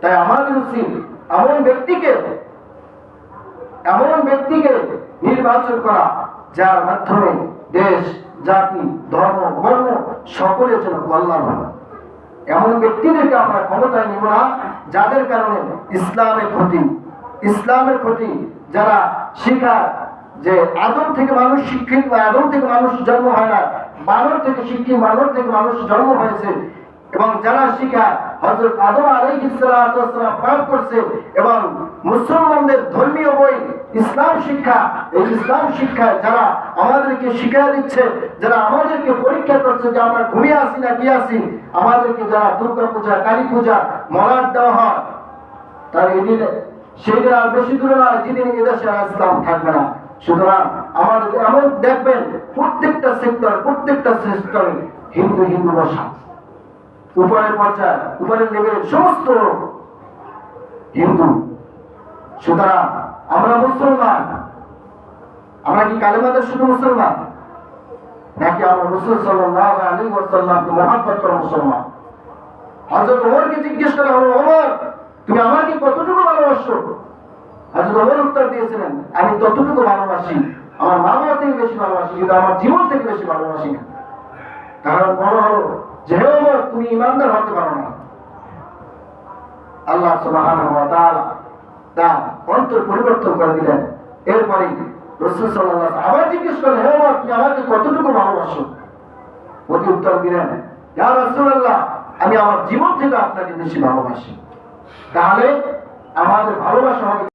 তাই আমাদের উচিত এমন ব্যক্তিকে নির্বাচন করা যার মাধ্যমে দেশ, জাতি, ধর্ম, বর্ণ সকলের জন্য কল্যাণ হবে। এমন ব্যক্তিদেরকে আমরা ক্ষমতায় নিব না যাদের কারণে ইসলামের ক্ষতি, যারা শিখায় যে আদম থেকে মানুষ শিক্ষিত, আদম থেকে মানুষ জন্ম হয় না, বানর থেকে শিক্ষিত, বানর থেকে মানুষ জন্ম হয়েছে, এবং যারা শিখায় হযরত আদম আলাইহিস সালাম পাপ করছে, এবং মুসলমানদের ধর্মীয় বই ইসলাম শিক্ষা, এই ইসলাম শিক্ষায় যারা আমাদেরকে শিক্ষা দিচ্ছে, যারা আমাদেরকে পরীক্ষা করছে যে আমরা ঘুমিয়ে আসি না কি আসি, আমাদেরকে যারা দুর্গা পূজা, কালী পূজা মলাট দেওয়া হয়, তার এদিন সেদিন আর বেশি দূরে নয় যেদিন এদেশে ইসলাম থাকবে না। সুতরাং আমাদের এমন দেখবেন প্রত্যেকটা সেক্টরে হিন্দু বসা, উপরের পর্যায়ে, উপরের লেভেলের সমস্ত হিন্দু। সুতরাং আমরা মুসলমান, আমরা কি কালেমাদের শুধু মুসলমান, নাকি আমরা রাসূল সাল্লাল্লাহু আলাইহি ওয়াসাল্লামকে মহব্বত করা মুসলমান? হযরত ওমরকে জিজ্ঞেস করা হলো, ওমর তুমি আমাকে কতটুকু ভালোবাসো? হযরত ওমর উত্তর দিয়েছিলেন, আমি ততটুকু ভালোবাসি, আমার মা বাবা থেকে বেশি ভালোবাসি, কিন্তু আমার জীবন থেকে বেশি ভালোবাসি না। কারণ বলা হলো যে হে ওমর, তুমি ইমানদার হতে পারো না। আল্লাহ সুবহানাহু ওয়া তাআলা তার অন্তর পরিবর্তন করে দিলেন। এরপরে রাসূল সাল্লাল্লাহু আলাইহি ওয়াসাল্লাম আবার জিজ্ঞেস করলেন, হে ওমর তুমি আমাকে কতটুকু ভালোবাসো? ওই উত্তর দিলেন, ইয়া রাসূলুল্লাহ, আমি আমার জীবন থেকে আপনাকে বেশি ভালোবাসি। তাহলে আমাদের ভালোবাসা হবে